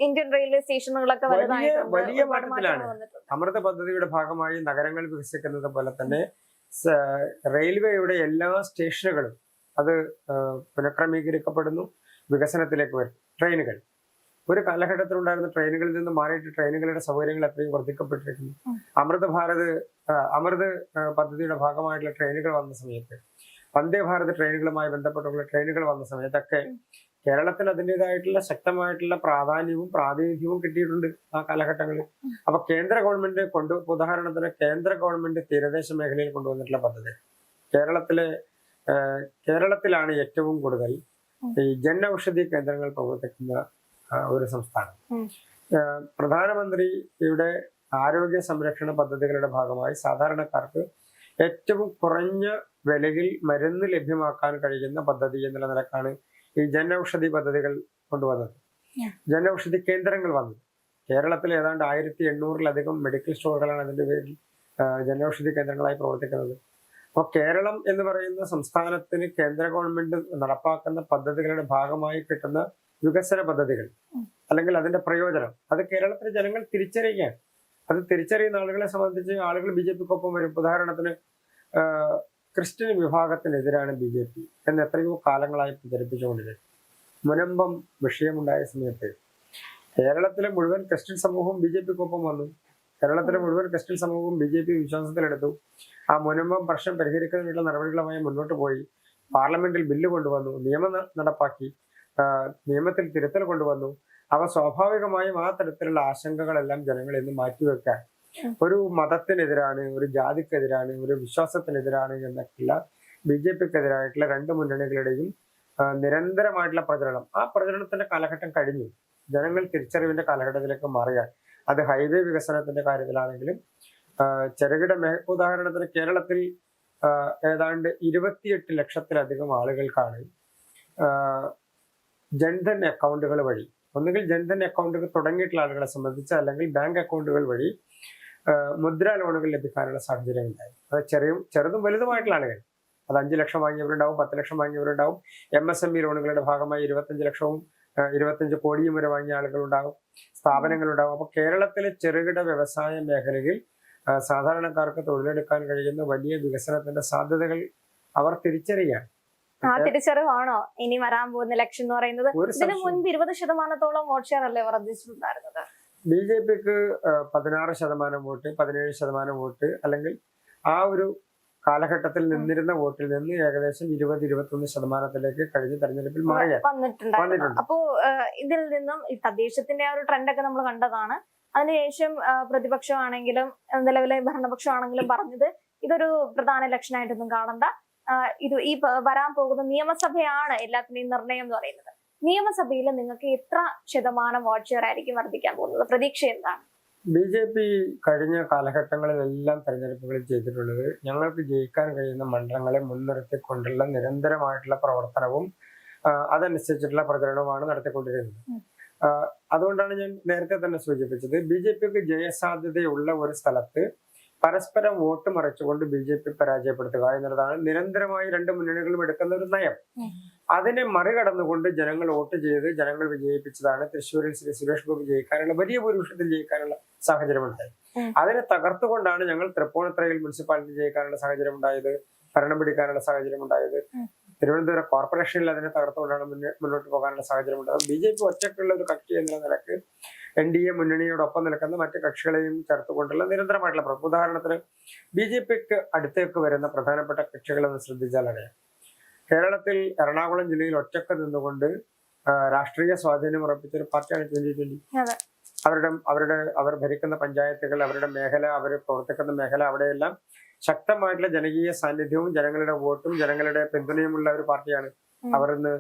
ഇന്ത്യൻ റെയിൽവേ സ്റ്റേഷനുകളൊക്കെ വലിയ മാറ്റത്തിലാണ്. അമൃത പദ്ധതിയുടെ ഭാഗമായി നഗരങ്ങൾ വികസിക്കുന്നത് പോലെ തന്നെ റെയിൽവേയുടെ എല്ലാ സ്റ്റേഷനുകളും അത് പുനഃക്രമീകരിക്കപ്പെടുന്നു, വികസനത്തിലേക്ക് വരും. ട്രെയിനുകൾ, ഒരു കാലഘട്ടത്തിലുണ്ടായിരുന്ന ട്രെയിനുകളിൽ നിന്ന് മാറിയിട്ട് ട്രെയിനുകളുടെ സൗകര്യങ്ങൾ എത്രയും വർദ്ധിക്കപ്പെട്ടിരിക്കുന്നു. അമൃത് പദ്ധതിയുടെ ഭാഗമായിട്ടുള്ള ട്രെയിനുകൾ വന്ന സമയത്ത്, വന്ദേ ഭാരത് ട്രെയിനുകളുമായി ബന്ധപ്പെട്ടുള്ള ട്രെയിനുകൾ വന്ന സമയത്തൊക്കെ കേരളത്തിന് അതിൻ്റെതായിട്ടുള്ള ശക്തമായിട്ടുള്ള പ്രാധാന്യവും പ്രാതിനിധ്യവും കിട്ടിയിട്ടുണ്ട് ആ കാലഘട്ടങ്ങളിൽ. അപ്പൊ കേന്ദ്ര ഗവൺമെന്റ് ഉദാഹരണത്തിന് കേന്ദ്ര ഗവൺമെന്റ് തീരദേശ മേഖലയിൽ കൊണ്ടുവന്നിട്ടുള്ള പദ്ധതി കേരളത്തിലാണ് ഏറ്റവും കൂടുതൽ ഈ ജൻ ഔഷധി കേന്ദ്രങ്ങൾ പ്രവർത്തിക്കുന്ന ഒരു സംസ്ഥാനം. പ്രധാനമന്ത്രിയുടെ ആരോഗ്യ സംരക്ഷണ പദ്ധതികളുടെ ഭാഗമായി സാധാരണക്കാർക്ക് ഏറ്റവും കുറഞ്ഞ വിലയിൽ മരുന്ന് ലഭ്യമാക്കാൻ കഴിയുന്ന പദ്ധതി എന്നുള്ള നിലക്കാണ് ഈ ജൻ ഔഷധി പദ്ധതികൾ കൊണ്ടുവന്നത്. ജൻ ഔഷധി കേന്ദ്രങ്ങൾ വന്നത് കേരളത്തിൽ ഏതാണ്ട് 1800-ലധികം മെഡിക്കൽ സ്റ്റോറുകളാണ് അതിന്റെ പേരിൽ ജനൌഷധി കേന്ദ്രങ്ങളായി പ്രവർത്തിക്കുന്നത്. അപ്പോൾ കേരളം എന്ന് പറയുന്ന സംസ്ഥാനത്തിന് കേന്ദ്ര ഗവൺമെന്റ് നടപ്പാക്കുന്ന പദ്ധതികളുടെ ഭാഗമായി കിട്ടുന്ന വികസന പദ്ധതികൾ അല്ലെങ്കിൽ അതിന്റെ പ്രയോജനം അത് കേരളത്തിലെ ജനങ്ങൾ തിരിച്ചറിയുകയാണ്. അത് തിരിച്ചറിയുന്ന ആളുകളെ സംബന്ധിച്ച് ആളുകൾ BJP-ക്കൊപ്പം വരും. ഉദാഹരണത്തിന് ക്രിസ്ത്യൻ വിഭാഗത്തിനെതിരാണ് BJP എന്ന് എത്രയോ കാലങ്ങളായി പ്രചരിപ്പിച്ചുകൊണ്ടിരിക്കുന്നത്. മുനമ്പം വിഷയമുണ്ടായ സമയത്ത് കേരളത്തിലെ മുഴുവൻ ക്രിസ്ത്യൻ സമൂഹവും BJP-ക്കൊപ്പം വന്നു. കേരളത്തിലെ മുഴുവൻ ക്രിസ്ത്യൻ സമൂഹവും BJP വിശ്വാസത്തിലെടുത്തു. ആ മുനമ്പം പ്രശ്നം പരിഹരിക്കുന്നതിനുള്ള നടപടികളുമായി മുന്നോട്ട് പോയി. പാർലമെന്റിൽ ബില്ല് കൊണ്ടുവന്നു, നിയമം നടപ്പാക്കി, നിയമത്തിൽ തിരുത്തൽ കൊണ്ടുവന്നു. അവ സ്വാഭാവികമായും ആ തരത്തിലുള്ള ആശങ്കകളെല്ലാം ജനങ്ങൾ ഇന്ന് മാറ്റിവെക്കാൻ ഒരു മതത്തിനെതിരാണ്, ഒരു ജാതിക്കെതിരാണ്, ഒരു വിശ്വാസത്തിനെതിരാണ് എന്നൊക്കെയുള്ള BJP-ക്കെതിരായിട്ടുള്ള രണ്ട് മുന്നണികളുടെയും നിരന്തരമായിട്ടുള്ള പ്രചരണം, ആ പ്രചരണത്തിന്റെ കാലഘട്ടം കഴിഞ്ഞു. ജനങ്ങൾ തിരിച്ചറിവിന്റെ കാലഘട്ടത്തിലേക്ക് മാറിയാൽ അത് ഹൈവേ വികസനത്തിന്റെ കാര്യത്തിലാണെങ്കിലും ചെറുകിട ഉദാഹരണത്തിന് കേരളത്തിൽ ഏതാണ്ട് 28 ലക്ഷത്തിലധികം ആളുകൾക്കാണ് ജൻധൻ അക്കൗണ്ടുകൾ വഴി, ഒന്നുകിൽ ജൻധൻ അക്കൗണ്ടുകൾ തുടങ്ങിയിട്ടുള്ള ആളുകളെ സംബന്ധിച്ച് അല്ലെങ്കിൽ ബാങ്ക് അക്കൗണ്ടുകൾ വഴി മുദ്രാ ലോണുകൾ ലഭിക്കാനുള്ള സാഹചര്യം ഉണ്ടായി. അത് ചെറുതും വലുതുമായിട്ടുള്ള ആളുകൾ, അത് 5 ലക്ഷം വാങ്ങിയവരുണ്ടാവും, 10 ലക്ഷം വാങ്ങിയവരുണ്ടാവും. MSME ലോണുകളുടെ ഭാഗമായി 25 ലക്ഷവും 25 കോടിയും വരെ വാങ്ങിയ ആളുകളുണ്ടാകും, സ്ഥാപനങ്ങളുണ്ടാകും. അപ്പൊ കേരളത്തിലെ ചെറുകിട വ്യവസായ മേഖലയിൽ സാധാരണക്കാർക്ക് തൊഴിലെടുക്കാൻ കഴിയുന്ന വലിയ വികസനത്തിന്റെ സാധ്യതകൾ അവർ തിരിച്ചറിയാൻ. ആ തിരിച്ചറിവാണോ ഇനി വരാൻ പോകുന്ന ലക്ഷ്യം എന്ന് പറയുന്നത്? ഇതിന് മുൻപ് 20% വോട്ട് ഷെയർ അല്ലേ വർദ്ധിച്ചിട്ടുണ്ടായിരുന്നത്? BJP-ക്ക് 16% വോട്ട്, 17% വോട്ട്, അല്ലെങ്കിൽ ആ ഒരു കാലഘട്ടത്തിൽ നിന്നിരുന്ന വോട്ടിൽ നിന്ന് ഏകദേശം 20-21% കഴിഞ്ഞ തെരഞ്ഞെടുപ്പിൽ വന്നിട്ടുണ്ട്. അപ്പോ ഇതിൽ നിന്നും ഈ തദ്ദേശത്തിന്റെ ആ ഒരു ട്രെൻഡൊക്കെ നമ്മൾ കണ്ടതാണ്. അതിനുശേഷം പ്രതിപക്ഷമാണെങ്കിലും നിലവിലെ ഭരണപക്ഷമാണെങ്കിലും പറഞ്ഞത് ഇതൊരു പ്രധാന ഇലക്ഷനായിട്ടൊന്നും കാണണ്ട, ഇത് ഈ വരാൻ പോകുന്ന നിയമസഭയാണ് എല്ലാത്തിനെയും നിർണയം എന്ന് പറയുന്നത്. നിയമസഭയിൽ നിങ്ങൾക്ക് എത്ര ശതമാനം വോട്ട് ഷെയർ ആയിരിക്കും വർദ്ധിക്കാൻ പോകുന്നത്? പ്രതീക്ഷ എന്താണ്? BJP കഴിഞ്ഞ കാലഘട്ടങ്ങളിലെല്ലാം തെരഞ്ഞെടുപ്പുകളിൽ ചെയ്തിട്ടുള്ളത് ഞങ്ങൾക്ക് ജയിക്കാൻ കഴിയുന്ന മണ്ഡലങ്ങളെ മുൻനിർത്തിക്കൊണ്ടുള്ള നിരന്തരമായിട്ടുള്ള പ്രവർത്തനവും അതനുസരിച്ചിട്ടുള്ള പ്രചരണവുമാണ് നടത്തിക്കൊണ്ടിരുന്നത്. അതുകൊണ്ടാണ് ഞാൻ നേരത്തെ തന്നെ സൂചിപ്പിച്ചത്, BJP-ക്ക് ജയസാധ്യതയുള്ള ഒരു സ്ഥലത്ത് പരസ്പരം വോട്ട് മറിച്ചുകൊണ്ട് BJP പരാജയപ്പെടുത്തുക എന്നതാണ് നിരന്തരമായി രണ്ട് മുന്നണികളും എടുക്കുന്ന ഒരു നയം. അതിനെ മറികടന്നുകൊണ്ട് ജനങ്ങൾ വോട്ട് ചെയ്ത് ജനങ്ങൾ വിജയിപ്പിച്ചതാണ് തൃശ്ശൂരിൽ ശ്രീ സുരേഷ് ഗോപി ജയിക്കാനുള്ള, വലിയ ഭൂരിപക്ഷത്തിൽ ജയിക്കാനുള്ള സാഹചര്യം ഉണ്ടായത്. അതിനെ തകർത്തുകൊണ്ടാണ് ഞങ്ങൾ തൃപ്പൂണിത്തുറയിൽ മുനിസിപ്പാലിറ്റി ജയിക്കാനുള്ള സാഹചര്യം ഉണ്ടായത്, ഭരണം പിടിക്കാനുള്ള സാഹചര്യം ഉണ്ടായത്. തിരുവനന്തപുരം കോർപ്പറേഷനിൽ അതിനെ തകർത്തുകൊണ്ടാണ് മുന്നോട്ട് പോകാനുള്ള സാഹചര്യം ഉണ്ടായത്. BJP ഒറ്റക്കുള്ള ഒരു കക്ഷി എന്ന നിലക്ക് NDA മുന്നണിയോടൊപ്പം നിൽക്കുന്ന മറ്റ് കക്ഷികളെയും ചേർത്തുകൊണ്ടുള്ള നിരന്തരമായിട്ടുള്ള ഉദാഹരണത്തിന് BJP-ക്ക് അടുത്തേക്ക് വരുന്ന പ്രധാനപ്പെട്ട കക്ഷികളെന്ന് ശ്രദ്ധിച്ചാൽ അറിയാം. കേരളത്തിൽ എറണാകുളം ജില്ലയിൽ ഒറ്റക്ക് നിന്നുകൊണ്ട് രാഷ്ട്രീയ സ്വാധീനം ഉറപ്പിച്ചൊരു പാർട്ടിയാണ് 2020. അവർ ഭരിക്കുന്ന പഞ്ചായത്തുകൾ, അവരുടെ മേഖല, അവർ പ്രവർത്തിക്കുന്ന മേഖല, അവിടെയെല്ലാം ശക്തമായിട്ടുള്ള ജനകീയ സാന്നിധ്യവും ജനങ്ങളുടെ വോട്ടും ജനങ്ങളുടെ പിന്തുണയുമുള്ള ഒരു പാർട്ടിയാണ്. അവർ ഇന്ന്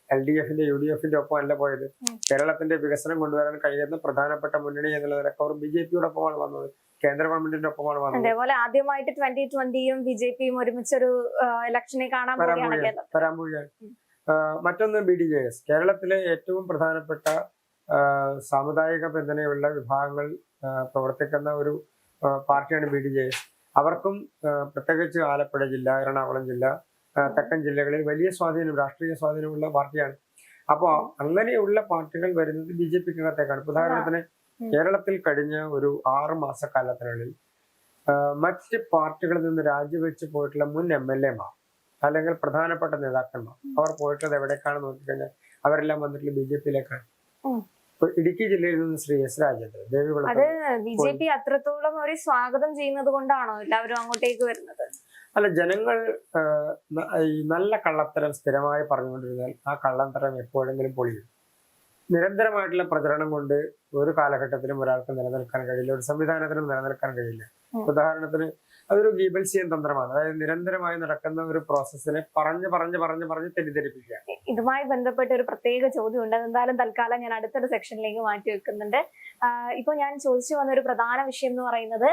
LDF-ന്റെ UDF-ന്റെ ഒപ്പം അല്ല പോയത്. കേരളത്തിന്റെ വികസനം കൊണ്ടുവരാൻ കഴിയുന്ന പ്രധാനപ്പെട്ട മുന്നണി എന്നുള്ള നിലക്ക് അവർ BJP-യോടൊപ്പമാണ് വന്നത്, കേന്ദ്ര ഗവൺമെന്റിന്റെ ഒപ്പമാണ് വന്നത്. അതേപോലെ ആദ്യമായിട്ട് 2020-യും BJP-യും ഒരുമിച്ചൊരു ഇലക്ഷനെ വരാൻ പോവുകയാണ്. മറ്റൊന്ന് BDJS, കേരളത്തിലെ ഏറ്റവും പ്രധാനപ്പെട്ട സാമുദായിക പിന്തുണയുള്ള വിഭാഗങ്ങൾ പ്രവർത്തിക്കുന്ന ഒരു പാർട്ടിയാണ് BDJS. അവർക്കും പ്രത്യേകിച്ച് ആലപ്പുഴ ജില്ല, എറണാകുളം ജില്ല, തെക്കൻ ജില്ലകളിൽ വലിയ സ്വാധീനം, രാഷ്ട്രീയ സ്വാധീനമുള്ള പാർട്ടിയാണ്. അപ്പോൾ അങ്ങനെയുള്ള പാർട്ടികൾ വരുന്നത് BJP-ക്കകത്തേക്കാണ്. ഉദാഹരണത്തിന് കേരളത്തിൽ കഴിഞ്ഞ ഒരു 6 മാസക്കാലത്തിനുള്ളിൽ മറ്റ് പാർട്ടികളിൽ നിന്ന് രാജിവെച്ച് പോയിട്ടുള്ള മുൻ MLA-മാർ അല്ലെങ്കിൽ പ്രധാനപ്പെട്ട നേതാക്കന്മാർ അവർ പോയിട്ടുള്ളത് എവിടേക്കാണ് നോക്കിക്കഴിഞ്ഞാൽ അവരെല്ലാം വന്നിട്ടുള്ള BJP-യിലേക്കാണ്. ഇടുക്കി ജില്ലയിൽ നിന്ന് ശ്രീ S. രാജേന്ദ്രൻ, അത് BJP അത്രത്തോളം ഒരു സ്വാഗതം ചെയ്യുന്നത് കൊണ്ടാണോ എല്ലാവരും അങ്ങോട്ടേക്ക് വരുന്നത്? അല്ല, ജനങ്ങൾ ഈ നല്ല കള്ളത്തരം സ്ഥിരമായി പറഞ്ഞുകൊണ്ടിരുന്നാൽ ആ കള്ളത്തരം എപ്പോഴെങ്കിലും പൊളിയും. നിരന്തരമായിട്ടുള്ള പ്രചരണം കൊണ്ട് ഒരു കാലഘട്ടത്തിലും ഒരാൾക്ക് നിലനിൽക്കാൻ കഴിയില്ല, ഒരു സംവിധാനത്തിനും നിലനിൽക്കാൻ കഴിയില്ല. ഉദാഹരണത്തിന് അതൊരു ഗീബൽസിയൻ തന്ത്രമാണ്. അതായത് നിരന്തരമായി നടക്കുന്ന ഒരു പ്രോസസ്സിനെ പറഞ്ഞ് തെറ്റിദ്ധരിപ്പിക്കുക. ഇതുമായി ബന്ധപ്പെട്ട ഒരു പ്രത്യേക ചോദ്യം ഉണ്ട്, എന്തായാലും തൽക്കാലം ഞാൻ അടുത്തൊരു സെക്ഷനിലേക്ക് മാറ്റി വെക്കുന്നുണ്ട്. ഇപ്പൊ ഞാൻ ചോദിച്ചു വന്ന ഒരു പ്രധാന വിഷയം എന്ന് പറയുന്നത്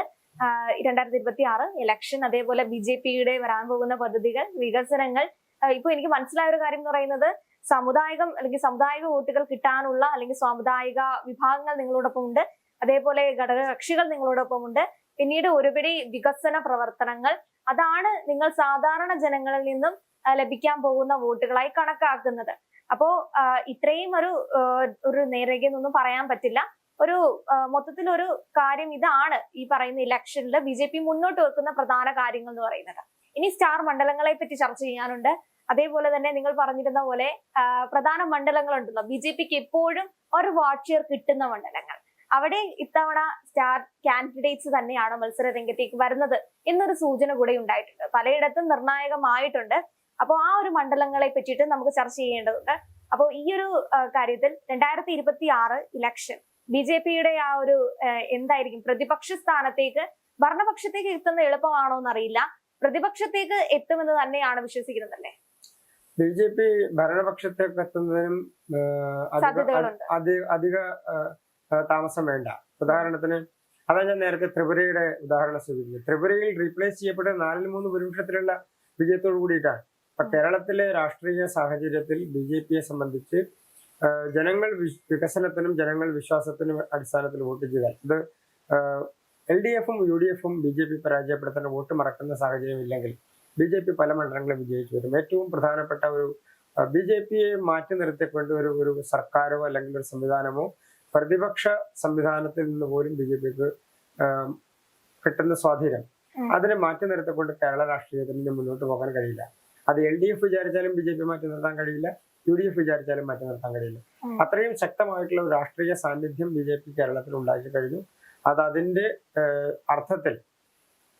2026 ഇലക്ഷൻ, അതേപോലെ BJP-യുടെ വരാൻ പോകുന്ന പദ്ധതികൾ, വികസനങ്ങൾ. ഇപ്പൊ എനിക്ക് മനസ്സിലായ ഒരു കാര്യം എന്ന് പറയുന്നത് സാമുദായിക വോട്ടുകൾ കിട്ടാനുള്ള അല്ലെങ്കിൽ സാമുദായിക വിഭാഗങ്ങൾ നിങ്ങളോടൊപ്പം ഉണ്ട്, അതേപോലെ ഘടക കക്ഷികൾ നിങ്ങളോടൊപ്പം ഉണ്ട്. പിന്നീട് ഒരുപിടി വികസന പ്രവർത്തനങ്ങൾ, അതാണ് നിങ്ങൾ സാധാരണ ജനങ്ങളിൽ നിന്നും ലഭിക്കാൻ പോകുന്ന വോട്ടുകളായി കണക്കാക്കുന്നത്. അപ്പോ ഇത്രയും ഒരു നേരേഖയെന്നൊന്നും പറയാൻ പറ്റില്ല. ഒരു മൊത്തത്തിൽ ഒരു കാര്യം ഇതാണ് ഈ പറയുന്ന ഇലക്ഷനിൽ BJP മുന്നോട്ട് വെക്കുന്ന പ്രധാന കാര്യങ്ങൾ എന്ന് പറയുന്നത്. ഇനി സ്റ്റാർ മണ്ഡലങ്ങളെ പറ്റി ചർച്ച ചെയ്യാനുണ്ട്. അതേപോലെ തന്നെ നിങ്ങൾ പറഞ്ഞിരുന്ന പോലെ പ്രധാന മണ്ഡലങ്ങളുണ്ടല്ലോ, BJPക്ക് എപ്പോഴും ഒരു വാട്ട് ഷെയർ കിട്ടുന്ന മണ്ഡലങ്ങൾ, അവിടെ ഇത്തവണ സ്റ്റാർ കാൻഡിഡേറ്റ്സ് തന്നെയാണ് മത്സര രംഗത്തേക്ക് വരുന്നത് എന്നൊരു സൂചന കൂടെ ഉണ്ടായിട്ടുണ്ട്. പലയിടത്തും നിർണായകമായിട്ടുണ്ട്. അപ്പോൾ ആ ഒരു മണ്ഡലങ്ങളെ പറ്റിയിട്ട് നമുക്ക് ചർച്ച ചെയ്യേണ്ടതുണ്ട്. അപ്പോൾ ഈ ഒരു കാര്യത്തിൽ 2026 ഇലക്ഷൻ BJPയുടെ ആ ഒരു എന്തായിരിക്കും, പ്രതിപക്ഷ സ്ഥാനത്തേക്ക്, ഭരണപക്ഷത്തേക്ക് എത്തുന്ന എളുപ്പമാണോ എന്നറിയില്ല, പ്രതിപക്ഷത്തേക്ക് എത്തുമെന്ന് തന്നെയാണ് വിശ്വസിക്കുന്നത് അല്ലേ? BJP ഭരണപക്ഷത്തേക്ക് എത്തുന്നതിനും അധിക താമസം വേണ്ട. ഉദാഹരണത്തിന് അതാ ഞാൻ നേരത്തെ ത്രിപുരയുടെ ഉദാഹരണം സ്വീകരിച്ചത്. ത്രിപുരയിൽ റീപ്ലേസ് ചെയ്യപ്പെട്ട 4-3 ഭൂരിപക്ഷത്തിലുള്ള വിജയത്തോടു കൂടിയിട്ടാണ്. അപ്പൊ കേരളത്തിലെ രാഷ്ട്രീയ സാഹചര്യത്തിൽ BJPയെ സംബന്ധിച്ച് ജനങ്ങൾ വികസനത്തിനും ജനങ്ങൾ വിശ്വാസത്തിനും അടിസ്ഥാനത്തിൽ വോട്ട് ചെയ്താൽ ഇത് LDFും UDFും BJP പരാജയപ്പെടുത്തേണ്ട വോട്ട് മറക്കുന്ന സാഹചര്യം ഇല്ലെങ്കിൽ BJP പല മണ്ഡലങ്ങളും വിജയിച്ചു വരും. ഏറ്റവും പ്രധാനപ്പെട്ട ഒരു BJPയെ മാറ്റി നിർത്തിക്കൊണ്ട് ഒരു സർക്കാരോ അല്ലെങ്കിൽ ഒരു സംവിധാനമോ പ്രതിപക്ഷ സംവിധാനത്തിൽ നിന്ന് പോലും BJPക്ക് കിട്ടുന്ന സ്വാധീനം, അതിനെ മാറ്റി നിർത്തിക്കൊണ്ട് കേരള രാഷ്ട്രീയത്തിന് മുന്നോട്ട് പോകാൻ കഴിയില്ല. അത് LDF വിചാരിച്ചാലും BJP മാറ്റി നിർത്താൻ കഴിയില്ല, UDF വിചാരിച്ചാലും മാറ്റി നിർത്താൻ കഴിയില്ല. അത്രയും ശക്തമായിട്ടുള്ള ഒരു രാഷ്ട്രീയ സാന്നിധ്യം BJP കേരളത്തിൽ ഉണ്ടാക്കി കഴിഞ്ഞു. അത് അതിന്റെ അർത്ഥത്തിൽ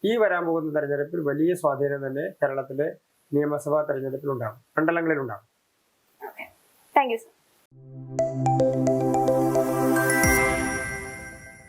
ഈ വരാൻ പോകുന്ന തെരഞ്ഞെടുപ്പിൽ വലിയ സ്വാധീനം തന്നെ കേരളത്തിലെ നിയമസഭാ തെരഞ്ഞെടുപ്പിൽ ഉണ്ടാകും, മണ്ഡലങ്ങളിൽ ഉണ്ടാകും. Thank you sir.